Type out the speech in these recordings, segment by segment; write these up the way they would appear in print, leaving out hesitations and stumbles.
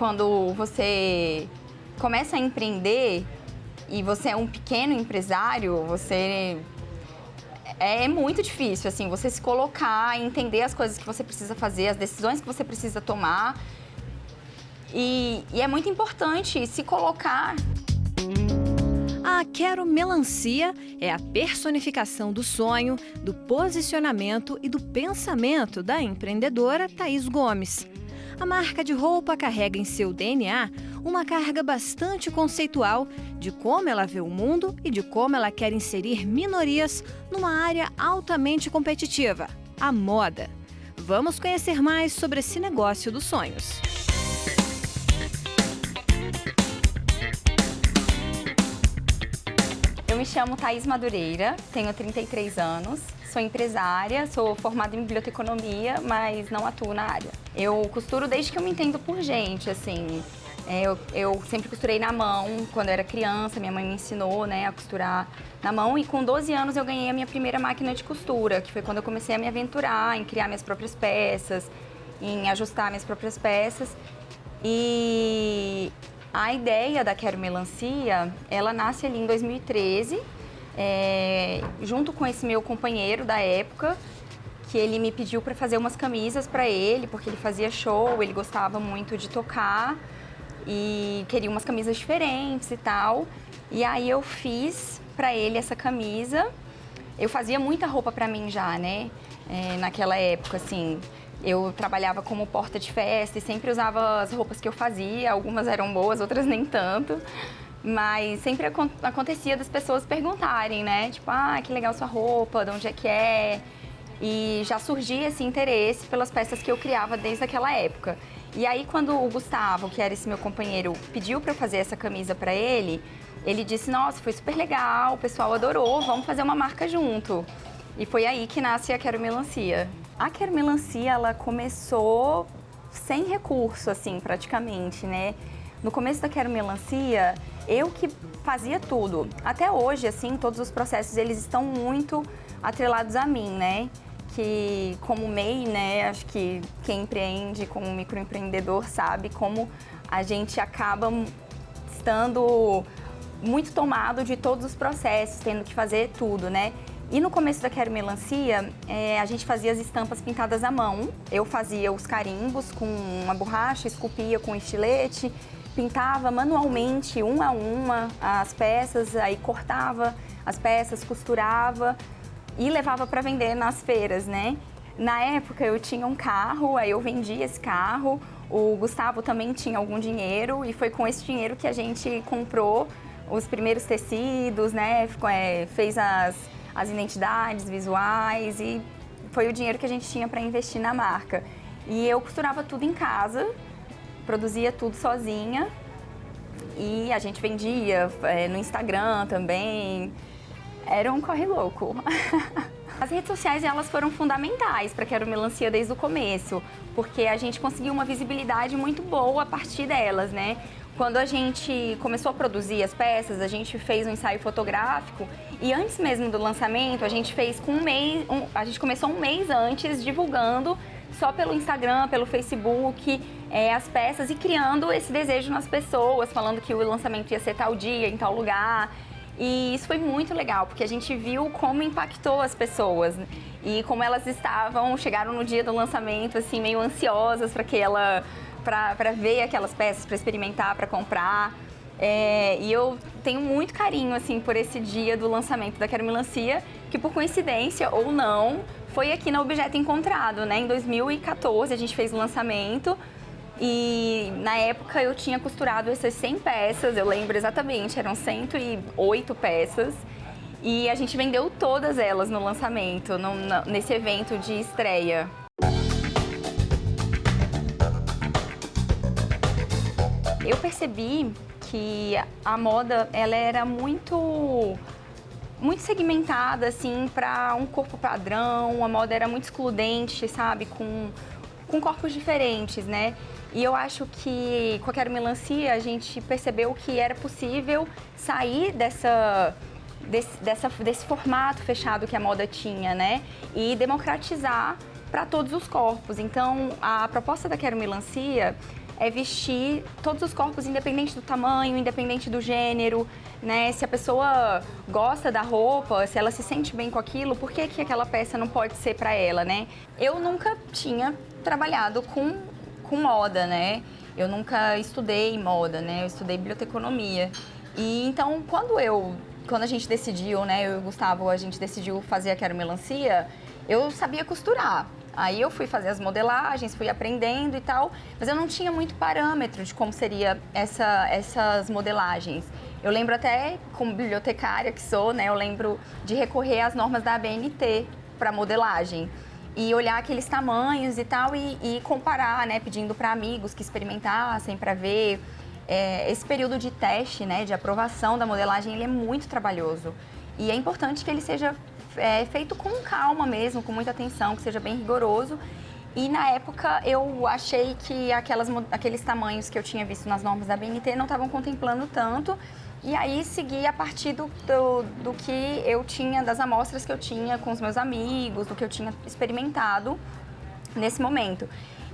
quando você começa a empreender e você é um pequeno empresário, é muito difícil, assim, você se colocar, entender as coisas que você precisa fazer, as decisões que você precisa tomar. E é muito importante se colocar. A Quero Melancia é a personificação do sonho, do posicionamento e do pensamento da empreendedora Thaís Gomes. A marca de roupa carrega em seu DNA uma carga bastante conceitual de como ela vê o mundo e de como ela quer inserir minorias numa área altamente competitiva, a moda. Vamos conhecer mais sobre esse negócio dos sonhos. Eu me chamo Thaís Madureira, tenho 33 anos, sou empresária, sou formada em biblioteconomia, mas não atuo na área. Eu costuro desde que eu me entendo por gente, assim. Eu sempre costurei na mão, quando eu era criança, minha mãe me ensinou, né, a costurar na mão. E com 12 anos eu ganhei a minha primeira máquina de costura, que foi quando eu comecei a me aventurar em criar minhas próprias peças, em ajustar minhas próprias peças. E a ideia da Quero Melancia, ela nasce ali em 2013, junto com esse meu companheiro da época, que ele me pediu para fazer umas camisas para ele, porque ele fazia show, ele gostava muito de tocar e queria umas camisas diferentes e tal. E aí eu fiz para ele essa camisa. Eu fazia muita roupa para mim já, né? Naquela época, assim. Eu trabalhava como porta de festa e sempre usava as roupas que eu fazia. Algumas eram boas, outras nem tanto. Mas sempre acontecia das pessoas perguntarem, né? Tipo, que legal sua roupa, de onde é que é? E já surgia esse interesse pelas peças que eu criava desde aquela época. E aí, quando o Gustavo, que era esse meu companheiro, pediu para eu fazer essa camisa para ele, ele disse, nossa, foi super legal, o pessoal adorou, vamos fazer uma marca junto. E foi aí que nasce a Quero Melancia. A Quero Melancia, ela começou sem recurso, assim, praticamente, né? No começo da Quero Melancia, eu que fazia tudo. Até hoje, assim, todos os processos, eles estão muito atrelados a mim, né? Que como MEI, né, acho que quem empreende como microempreendedor sabe como a gente acaba estando muito tomado de todos os processos, tendo que fazer tudo, né? E no começo da Quero Melancia, a gente fazia as estampas pintadas à mão. Eu fazia os carimbos com uma borracha, esculpia com estilete, pintava manualmente, uma a uma, as peças, aí cortava as peças, costurava e levava para vender nas feiras, né? Na época eu tinha um carro, aí eu vendia esse carro, o Gustavo também tinha algum dinheiro e foi com esse dinheiro que a gente comprou os primeiros tecidos, né? Fez as identidades visuais e foi o dinheiro que a gente tinha para investir na marca. E eu costurava tudo em casa, produzia tudo sozinha e a gente vendia no Instagram também. Era um corre louco. As redes sociais, elas foram fundamentais para Quero Melancia desde o começo, porque a gente conseguiu uma visibilidade muito boa a partir delas, né? Quando a gente começou a produzir as peças, a gente fez um ensaio fotográfico e antes mesmo do lançamento, a gente fez a gente começou um mês antes divulgando só pelo Instagram, pelo Facebook, as peças e criando esse desejo nas pessoas, falando que o lançamento ia ser tal dia, em tal lugar. E isso foi muito legal, porque a gente viu como impactou as pessoas e como elas chegaram no dia do lançamento, assim, meio ansiosas para ver aquelas peças, para experimentar, para comprar. E eu tenho muito carinho, assim, por esse dia do lançamento da Quero Melancia, que por coincidência ou não, foi aqui na Objeto Encontrado, né? Em 2014 a gente fez o lançamento. E na época eu tinha costurado essas 100 peças, eu lembro exatamente, eram 108 peças. E a gente vendeu todas elas no lançamento, nesse evento de estreia. Eu percebi que a moda, ela era muito segmentada, assim, para um corpo padrão, a moda era muito excludente, sabe, com corpos diferentes, né? E eu acho que com a Quero Melancia a gente percebeu que era possível sair desse formato fechado que a moda tinha, né? E democratizar para todos os corpos. Então, a proposta da Quero Melancia é vestir todos os corpos, independente do tamanho, independente do gênero, né? Se a pessoa gosta da roupa, se ela se sente bem com aquilo, por que que aquela peça não pode ser para ela, né? Eu nunca tinha trabalhado com moda, né? Eu nunca estudei moda, né? Eu estudei biblioteconomia. E então, quando a gente decidiu, né? Eu e o Gustavo, a gente decidiu fazer a Quero Melancia, eu sabia costurar. Aí eu fui fazer as modelagens, fui aprendendo e tal, mas eu não tinha muito parâmetro de como seria essas modelagens. Eu lembro até, como bibliotecária que sou, né? Eu lembro de recorrer às normas da ABNT para modelagem. E olhar aqueles tamanhos e tal e comparar, né? Pedindo para amigos que experimentassem para ver. Esse período de teste, né? De aprovação da modelagem, ele é muito trabalhoso. E é importante que ele seja feito com calma mesmo, com muita atenção, que seja bem rigoroso. E na época eu achei que aqueles tamanhos que eu tinha visto nas normas da BNT não estavam contemplando tanto. E aí segui a partir do que eu tinha, das amostras que eu tinha com os meus amigos, do que eu tinha experimentado nesse momento.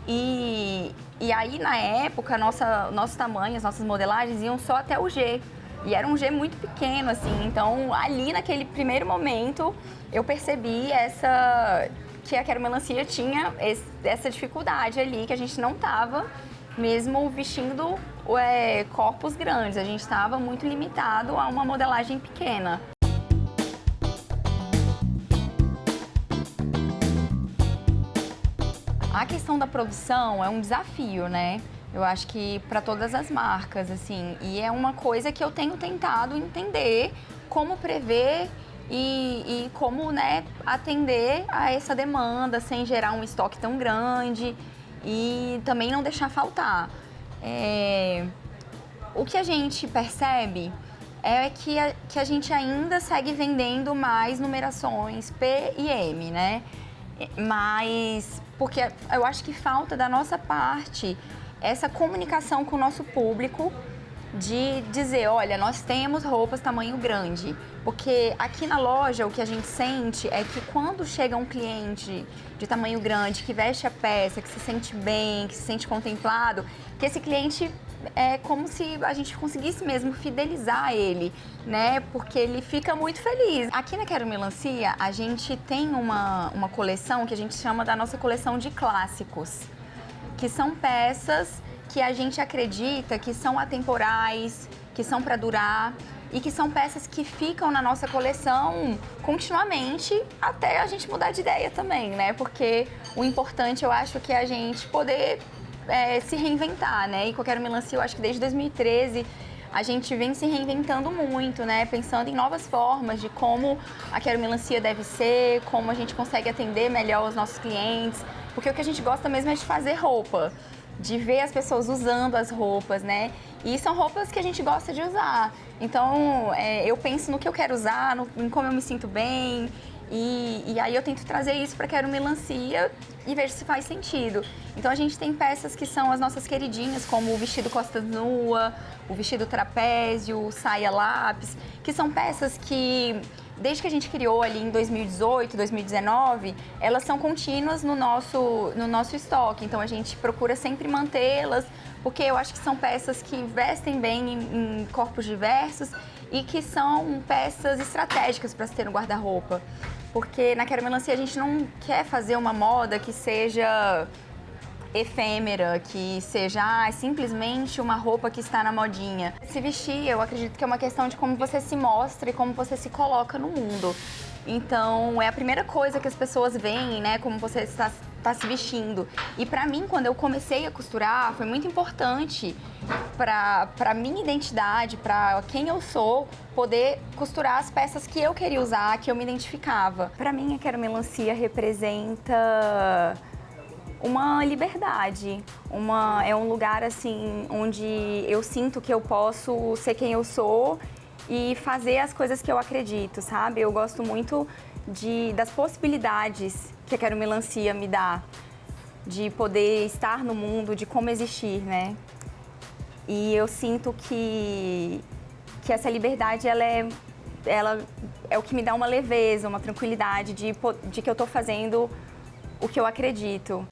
E aí na época, nossos tamanhos, nossas modelagens iam só até o G. E era um G muito pequeno, assim, então ali naquele primeiro momento eu percebi que a Quero Melancia tinha essa dificuldade ali, que a gente não estava mesmo vestindo corpos grandes, a gente estava muito limitado a uma modelagem pequena. A questão da produção é um desafio, né? Eu acho que para todas as marcas, assim, e é uma coisa que eu tenho tentado entender como prever e como, né, atender a essa demanda sem gerar um estoque tão grande e também não deixar faltar. O que a gente percebe é que a gente ainda segue vendendo mais numerações P e M, né? Mas porque eu acho que falta da nossa parte essa comunicação com o nosso público de dizer, olha, nós temos roupas tamanho grande. Porque aqui na loja o que a gente sente é que quando chega um cliente de tamanho grande, que veste a peça, que se sente bem, que se sente contemplado, que esse cliente é como se a gente conseguisse mesmo fidelizar ele, né? Porque ele fica muito feliz. Aqui na Quero Melancia, a gente tem uma coleção que a gente chama da nossa coleção de clássicos, que são peças que a gente acredita que são atemporais, que são para durar e que são peças que ficam na nossa coleção continuamente até a gente mudar de ideia também, né? Porque o importante, eu acho, que é a gente poder se reinventar, né? E com a Quero Melancia, eu acho que desde 2013 a gente vem se reinventando muito, né? Pensando em novas formas de como a Quero Melancia deve ser, como a gente consegue atender melhor os nossos clientes. Porque o que a gente gosta mesmo é de fazer roupa, de ver as pessoas usando as roupas, né? E são roupas que a gente gosta de usar. Então, eu penso no que eu quero usar, em como eu me sinto bem. E aí eu tento trazer isso para Quero Melancia e vejo se faz sentido. Então a gente tem peças que são as nossas queridinhas, como o vestido costas nua, o vestido trapézio, o saia lápis, que são peças que, desde que a gente criou ali em 2018, 2019, elas são contínuas no nosso estoque. Então a gente procura sempre mantê-las, porque eu acho que são peças que vestem bem em corpos diversos e que são peças estratégicas para se ter no guarda-roupa. Porque na Quero Melancia a gente não quer fazer uma moda que seja efêmera, que seja simplesmente uma roupa que está na modinha. Se vestir, eu acredito que é uma questão de como você se mostra e como você se coloca no mundo. Então, é a primeira coisa que as pessoas veem, né? Como você está se vestindo. E pra mim, quando eu comecei a costurar, foi muito importante pra minha identidade, pra quem eu sou, poder costurar as peças que eu queria usar, que eu me identificava. Pra mim, a Quero Melancia representa uma liberdade, é um lugar assim onde eu sinto que eu posso ser quem eu sou e fazer as coisas que eu acredito, sabe? Eu gosto muito das possibilidades que a Quero Melancia me dá, de poder estar no mundo, de como existir, né? E eu sinto que essa liberdade, ela é o que me dá uma leveza, uma tranquilidade de que eu tô fazendo o que eu acredito.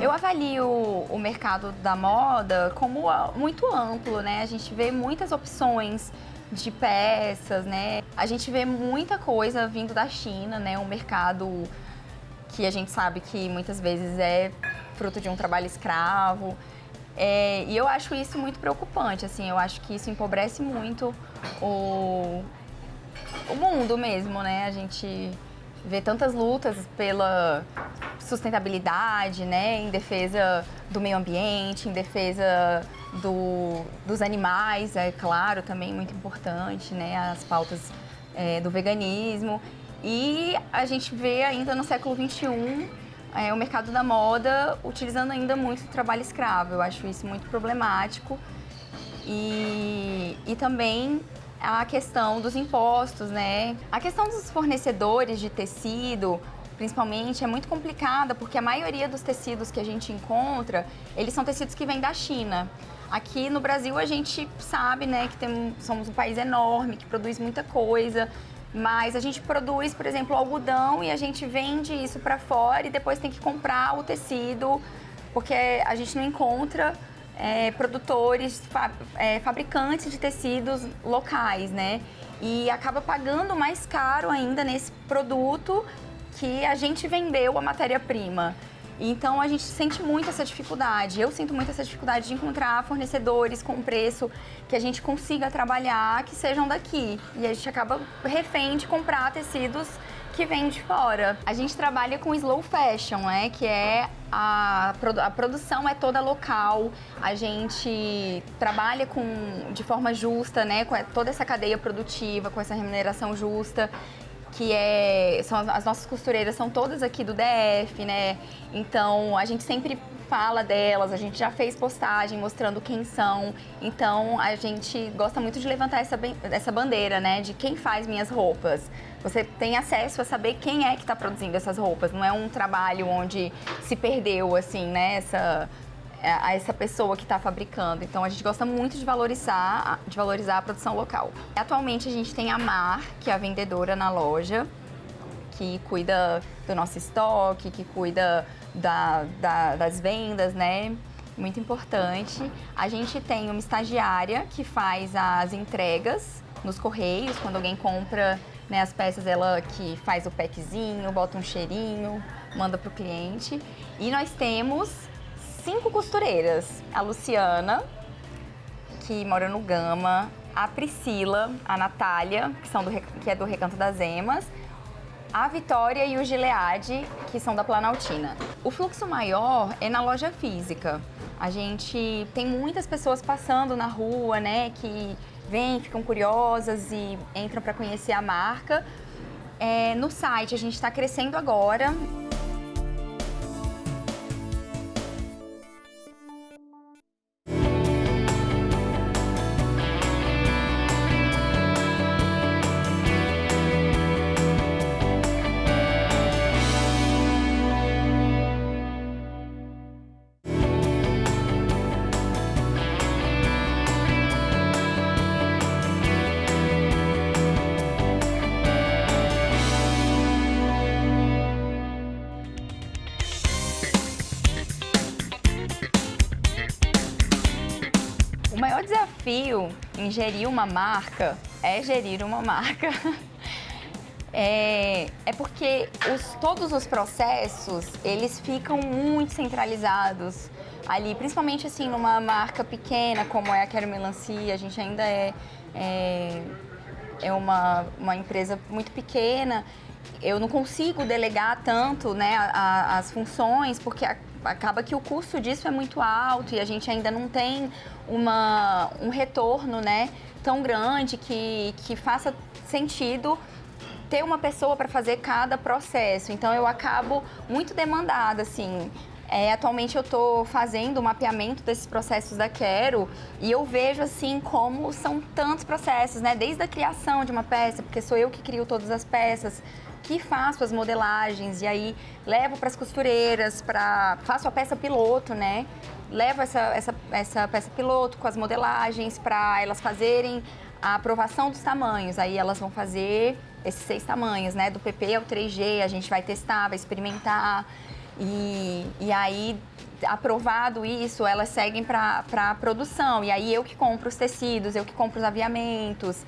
Eu avalio o mercado da moda como muito amplo, né? A gente vê muitas opções de peças, né? A gente vê muita coisa vindo da China, né? Um mercado que a gente sabe que muitas vezes é fruto de um trabalho escravo. E eu acho isso muito preocupante, assim. Eu acho que isso empobrece muito o mundo mesmo, né? A gente vê tantas lutas pela sustentabilidade, né, em defesa do meio ambiente, em defesa dos animais, é claro, também muito importante, né, as pautas do veganismo. E a gente vê ainda no século XXI o mercado da moda utilizando ainda muito o trabalho escravo. Eu acho isso muito problemático. E também a questão dos impostos, né? A questão dos fornecedores de tecido, principalmente, é muito complicada, porque a maioria dos tecidos que a gente encontra, eles são tecidos que vêm da China. Aqui no Brasil a gente sabe, né, que somos um país enorme, que produz muita coisa, mas a gente produz, por exemplo, algodão e a gente vende isso para fora e depois tem que comprar o tecido, porque a gente não encontra produtores, fabricantes de tecidos locais, né? E acaba pagando mais caro ainda nesse produto que a gente vendeu a matéria-prima. Então a gente sente muito essa dificuldade. Eu sinto muito essa dificuldade de encontrar fornecedores com preço que a gente consiga trabalhar, que sejam daqui. E a gente acaba refém de comprar tecidos que vêm de fora. A gente trabalha com slow fashion, né? Que é a produção é toda local. A gente trabalha de forma justa, né? Com toda essa cadeia produtiva, com essa remuneração justa. As nossas costureiras são todas aqui do DF, né? Então, a gente sempre fala delas, a gente já fez postagem mostrando quem são. Então, a gente gosta muito de levantar essa bandeira, né? De quem faz minhas roupas. Você tem acesso a saber quem é que está produzindo essas roupas. Não é um trabalho onde se perdeu, assim, né? Essa pessoa que está fabricando. Então, a gente gosta muito de valorizar a produção local. Atualmente, a gente tem a Mar, que é a vendedora na loja, que cuida do nosso estoque, que cuida das vendas, né? Muito importante. A gente tem uma estagiária que faz as entregas nos correios. Quando alguém compra, né, as peças, ela que faz o packzinho, bota um cheirinho, manda para o cliente. E nós temos 5 costureiras. A Luciana, que mora no Gama, a Priscila, a Natália, que é do Recanto das Emas, a Vitória e o Gileade, que são da Planaltina. O fluxo maior é na loja física. A gente tem muitas pessoas passando na rua, né, que vêm, ficam curiosas e entram para conhecer a marca. No site a gente está crescendo agora. O maior desafio em gerir uma marca é gerir uma marca. Porque todos os processos, eles ficam muito centralizados ali, principalmente assim numa marca pequena como é a Quero Melancia. A gente ainda é uma empresa muito pequena. Eu não consigo delegar tanto, né, as funções, porque acaba que o custo disso é muito alto e a gente ainda não tem um retorno, né, tão grande que faça sentido ter uma pessoa para fazer cada processo. Então, eu acabo muito demandada, assim. Atualmente, eu estou fazendo o mapeamento desses processos da Quero e eu vejo, assim, como são tantos processos, né? Desde a criação de uma peça, porque sou eu que crio todas as peças, que faço as modelagens e aí levo para as costureiras, faço a peça piloto, né? Levo essa peça piloto com as modelagens para elas fazerem a aprovação dos tamanhos. Aí elas vão fazer esses 6 tamanhos, né? Do PP ao 3G, a gente vai testar, vai experimentar. E aí, aprovado isso, elas seguem para a produção. E aí eu que compro os tecidos, eu que compro os aviamentos.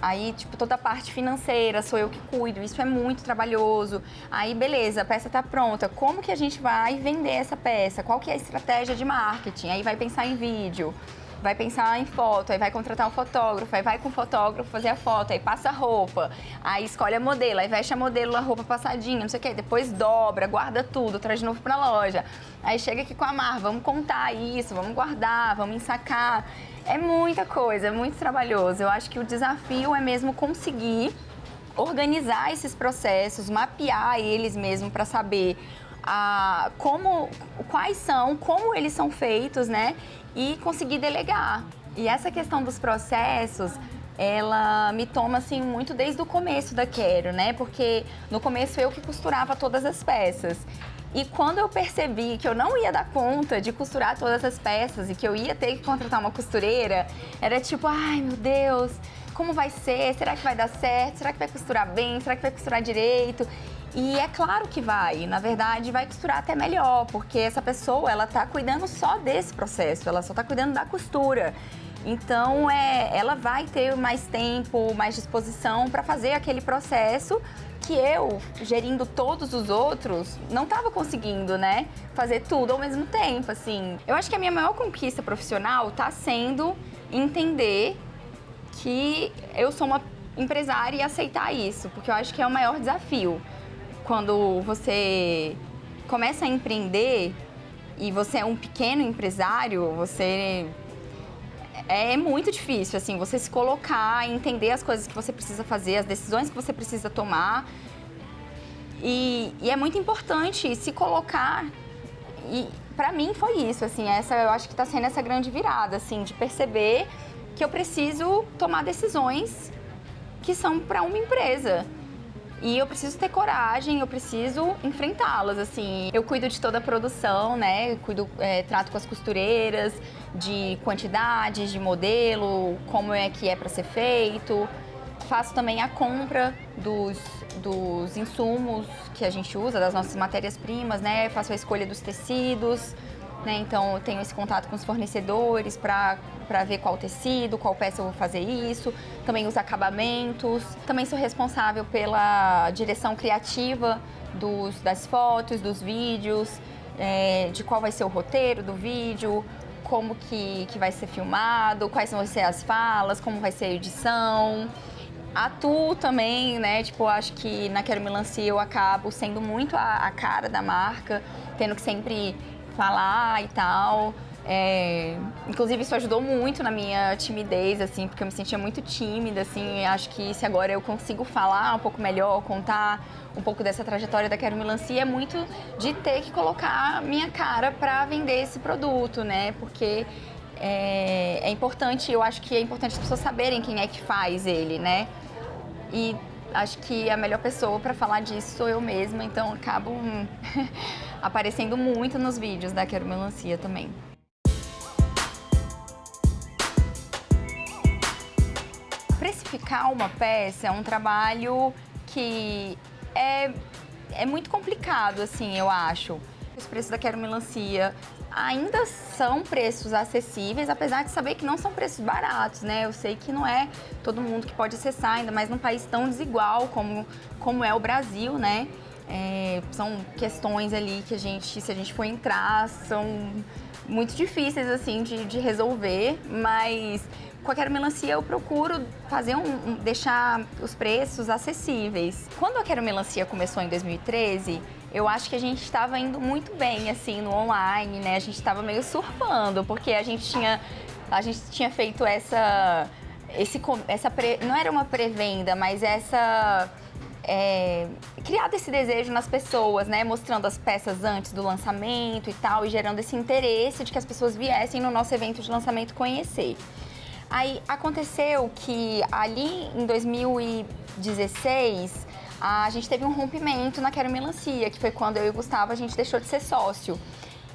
Aí, tipo, toda a parte financeira sou eu que cuido, isso é muito trabalhoso. Aí, beleza, a peça tá pronta, como que a gente vai vender essa peça? Qual que é a estratégia de marketing? Aí vai pensar em vídeo, vai pensar em foto, aí vai contratar um fotógrafo, aí vai com o fotógrafo fazer a foto, aí passa a roupa, aí escolhe a modelo, aí veste a modelo, a roupa passadinha, não sei o quê, depois dobra, guarda tudo, traz de novo pra loja. Aí chega aqui com a Mar, vamos contar isso, vamos guardar, vamos ensacar. É muita coisa, é muito trabalhoso. Eu acho que o desafio é mesmo conseguir organizar esses processos, mapear eles mesmo para saber quais são, como eles são feitos, né? E conseguir delegar. E essa questão dos processos, ela me toma assim muito desde o começo da Quero, né? Porque no começo eu que costurava todas as peças. E quando eu percebi que eu não ia dar conta de costurar todas as peças e que eu ia ter que contratar uma costureira, era tipo, ai meu Deus, como vai ser? Será que vai dar certo? Será que vai costurar bem? Será que vai costurar direito? E é claro que vai, na verdade vai costurar até melhor, porque essa pessoa, ela tá cuidando só desse processo, ela só tá cuidando da costura. Então, ela vai ter mais tempo, mais disposição para fazer aquele processo que eu, gerindo todos os outros, não estava conseguindo, né? Fazer tudo ao mesmo tempo, assim. Eu acho que a minha maior conquista profissional está sendo entender que eu sou uma empresária e aceitar isso, porque eu acho que é o maior desafio. Quando você começa a empreender e você é um pequeno empresário, é muito difícil, assim, você se colocar, entender as coisas que você precisa fazer, as decisões que você precisa tomar. E é muito importante se colocar. E pra mim foi isso, assim, eu acho que tá sendo essa grande virada, assim, de perceber que eu preciso tomar decisões que são para uma empresa. E eu preciso ter coragem, eu preciso enfrentá-las, assim. Eu cuido de toda a produção, né? Eu trato com as costureiras, de quantidades, de modelo, como é que é para ser feito. Faço também a compra dos insumos que a gente usa, das nossas matérias-primas, né? Faço a escolha dos tecidos, né? Então eu tenho esse contato com os fornecedores para ver qual tecido, qual peça eu vou fazer isso. Também os acabamentos. Também sou responsável pela direção criativa das fotos, dos vídeos, de qual vai ser o roteiro do vídeo, como que vai ser filmado, quais vão ser as falas, como vai ser a edição. Atuo também, né? Tipo, acho que na Quero Melancia eu acabo sendo muito a cara da marca, tendo que sempre falar e tal. Inclusive isso ajudou muito na minha timidez, assim, porque eu me sentia muito tímida, assim. Acho que se agora eu consigo falar um pouco melhor, contar um pouco dessa trajetória da Quero Melancia, é muito de ter que colocar minha cara para vender esse produto, né? Porque é importante, eu acho que é importante as pessoas saberem quem é que faz ele, né? E acho que a melhor pessoa para falar disso sou eu mesma, então acabo aparecendo muito nos vídeos da Quero Melancia também. Precificar uma peça é um trabalho que é muito complicado, assim, eu acho. Os preços da Quero Melancia ainda são preços acessíveis, apesar de saber que não são preços baratos, né? Eu sei que não é todo mundo que pode acessar, ainda mais num país tão desigual como é o Brasil, né? São questões ali que se a gente for entrar, são muito difíceis, assim, de resolver, mas com a Quero Melancia eu procuro fazer deixar os preços acessíveis. Quando a Quero Melancia começou em 2013, eu acho que a gente estava indo muito bem, assim, no online, né? A gente estava meio surfando, porque a gente tinha feito não era uma pré-venda, mas criado esse desejo nas pessoas, né? Mostrando as peças antes do lançamento e tal, e gerando esse interesse de que as pessoas viessem no nosso evento de lançamento conhecer. Aí aconteceu que ali em 2016, a gente teve um rompimento na Quero Melancia, que foi quando eu e o Gustavo, a gente deixou de ser sócio.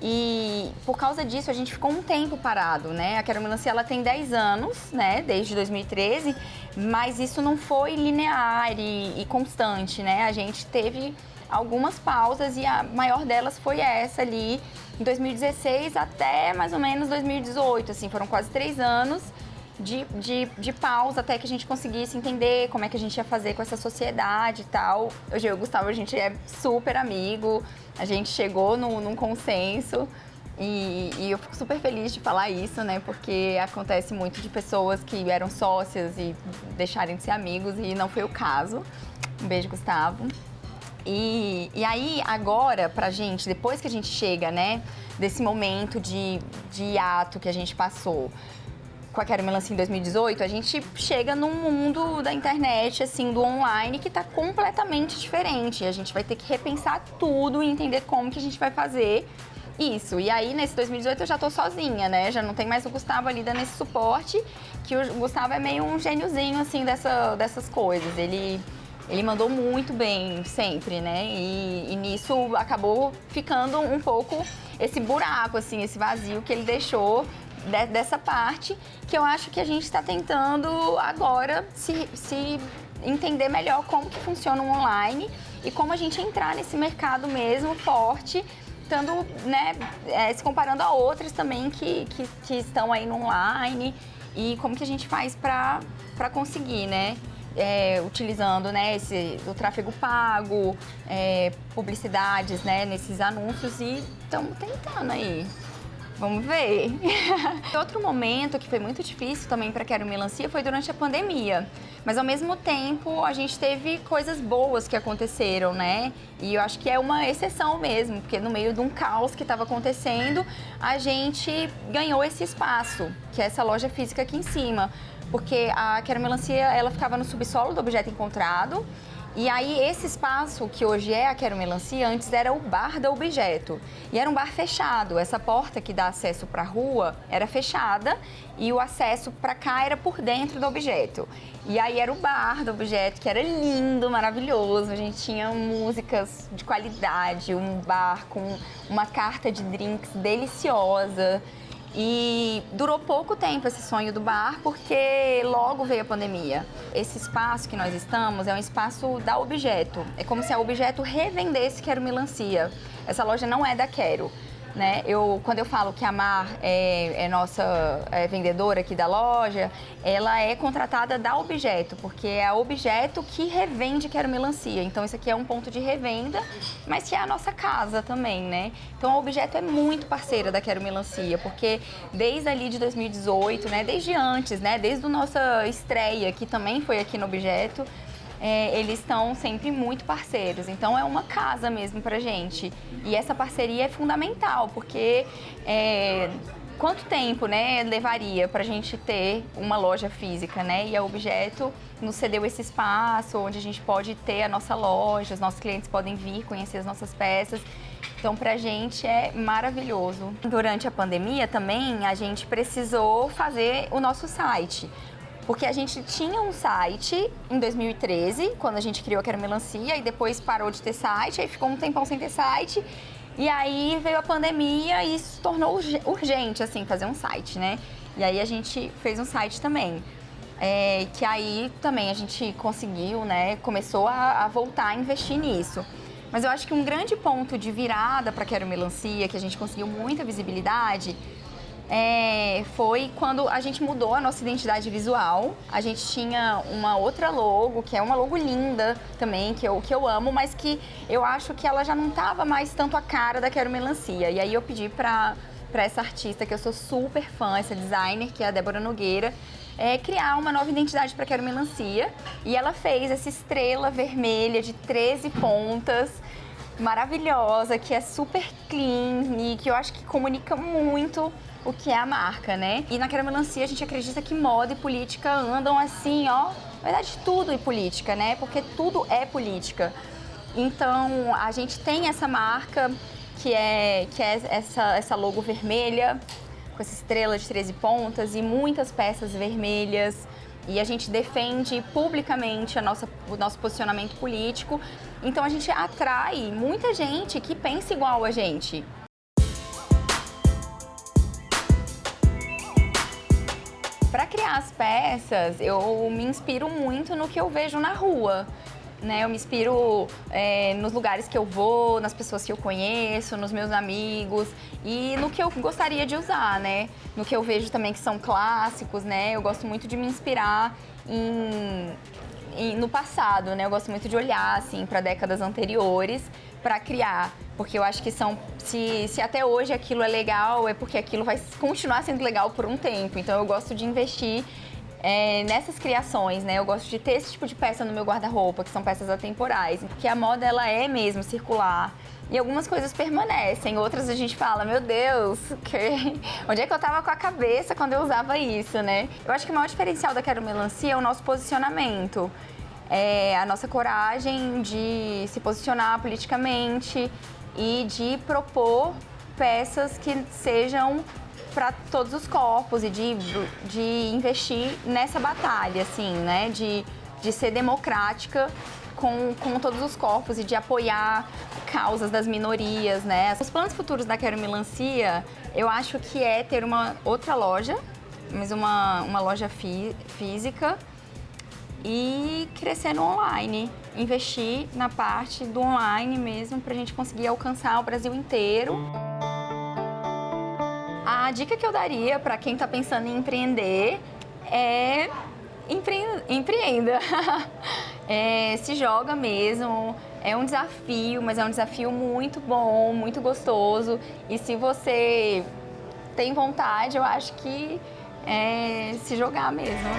E por causa disso, a gente ficou um tempo parado, né? A Quero Melancia, ela tem 10 anos, né? Desde 2013, mas isso não foi linear e constante, né? A gente teve algumas pausas e a maior delas foi essa ali, em 2016 até mais ou menos 2018, assim, foram quase 3 anos de pausa até que a gente conseguisse entender como é que a gente ia fazer com essa sociedade e tal. Hoje eu e o Gustavo, a gente é super amigo, a gente chegou num consenso e eu fico super feliz de falar isso, né? Porque acontece muito de pessoas que eram sócias e deixarem de ser amigos e não foi o caso. Um beijo, Gustavo. E aí, agora, pra gente, depois que a gente chega, né, desse momento de hiato que a gente passou com a Quero Melancia em 2018, a gente chega num mundo da internet, assim, do online, que tá completamente diferente. A gente vai ter que repensar tudo e entender como que a gente vai fazer isso. E aí, nesse 2018, eu já tô sozinha, né? Já não tem mais o Gustavo ali dando esse suporte, que o Gustavo é meio um gêniozinho, assim, dessas coisas. Ele mandou muito bem sempre, né? E nisso acabou ficando um pouco esse buraco, assim, esse vazio que ele deixou dessa parte, que eu acho que a gente está tentando agora se entender melhor como que funciona o online e como a gente entrar nesse mercado mesmo forte, estando, né, se comparando a outras também que estão aí no online e como que a gente faz para conseguir, né? Utilizando, né, o tráfego pago, publicidades, né, nesses anúncios e estamos tentando aí. Vamos ver. Outro momento que foi muito difícil também para Quero Melancia foi durante a pandemia. Mas ao mesmo tempo a gente teve coisas boas que aconteceram, né? E eu acho que é uma exceção mesmo, porque no meio de um caos que estava acontecendo, a gente ganhou esse espaço, que é essa loja física aqui em cima. Porque a Quero Melancia, ela ficava no subsolo do Objeto Encontrado. E aí, esse espaço, que hoje é a Quero Melancia, antes era o bar da Objeto. E era um bar fechado. Essa porta que dá acesso para a rua era fechada e o acesso para cá era por dentro do Objeto. E aí era o bar do Objeto, que era lindo, maravilhoso. A gente tinha músicas de qualidade, um bar com uma carta de drinks deliciosa. E durou pouco tempo esse sonho do bar, porque logo veio a pandemia. Esse espaço que nós estamos é um espaço da Objeto. É como se a Objeto revendesse Quero Melancia. Essa loja não é da Quero, né? Quando eu falo que a Mar é nossa vendedora aqui da loja, ela é contratada da Objeto, porque é a Objeto que revende Quero Melancia. Então, isso aqui é um ponto de revenda, mas que é a nossa casa também, né? Então, a Objeto é muito parceira da Quero Melancia, porque desde ali de 2018, né? Desde antes, né? Desde a nossa estreia, que também foi aqui no Objeto, eles estão sempre muito parceiros. Então, é uma casa mesmo pra gente. E essa parceria é fundamental, porque quanto tempo, né, levaria pra gente ter uma loja física, né? E a Objeto nos cedeu esse espaço onde a gente pode ter a nossa loja, os nossos clientes podem vir conhecer as nossas peças. Então, pra gente é maravilhoso. Durante a pandemia também, a gente precisou fazer o nosso site. Porque a gente tinha um site em 2013, quando a gente criou a Quero Melancia, e depois parou de ter site, aí ficou um tempão sem ter site. E aí veio a pandemia e isso se tornou urgente, assim, fazer um site, né? E aí a gente fez um site também. Que aí também a gente conseguiu, né? Começou a voltar a investir nisso. Mas eu acho que um grande ponto de virada para Quero Melancia, que a gente conseguiu muita visibilidade, foi quando a gente mudou a nossa identidade visual. A gente tinha uma outra logo, que é uma logo linda também, que eu amo, mas que eu acho que ela já não estava mais tanto a cara da Quero Melancia. E aí eu pedi para essa artista, que eu sou super fã, essa designer, que é a Débora Nogueira, criar uma nova identidade para Quero Melancia. E ela fez essa estrela vermelha de 13 pontas, maravilhosa, que é super clean e que eu acho que comunica muito o que é a marca, né? E na Quero Melancia a gente acredita que moda e política andam assim, ó, na verdade tudo é política, né? Porque tudo é política. Então a gente tem essa marca que é essa logo vermelha, com essa estrela de 13 pontas e muitas peças vermelhas. E a gente defende publicamente o nosso posicionamento político. Então a gente atrai muita gente que pensa igual a gente. Para criar as peças, eu me inspiro muito no que eu vejo na rua. né? Eu me inspiro nos lugares que eu vou, nas pessoas que eu conheço, nos meus amigos e no que eu gostaria de usar, né? No que eu vejo também que são clássicos, né? Eu gosto muito de me inspirar no passado, né? Eu gosto muito de olhar, assim, para décadas anteriores para criar, porque eu acho que se até hoje aquilo é legal, é porque aquilo vai continuar sendo legal por um tempo. Então eu gosto de investir nessas criações, né? Eu gosto de ter esse tipo de peça no meu guarda-roupa, que são peças atemporais, porque a moda ela é mesmo circular. E algumas coisas permanecem, outras a gente fala, meu Deus, onde é que eu tava com a cabeça quando eu usava isso, né? Eu acho que o maior diferencial da Quero Melancia é o nosso posicionamento. A nossa coragem de se posicionar politicamente e de propor peças que sejam para todos os corpos e de investir nessa batalha, assim, né? De ser democrática com todos os corpos e de apoiar causas das minorias, né? Os planos futuros da Quero Melancia, eu acho que é ter uma outra loja, mas uma loja física e crescer no online, investir na parte do online mesmo para a gente conseguir alcançar o Brasil inteiro. A dica que eu daria para quem está pensando em empreender é empreenda. Se joga mesmo, é um desafio, mas é um desafio muito bom, muito gostoso. E se você tem vontade, eu acho que é se jogar mesmo.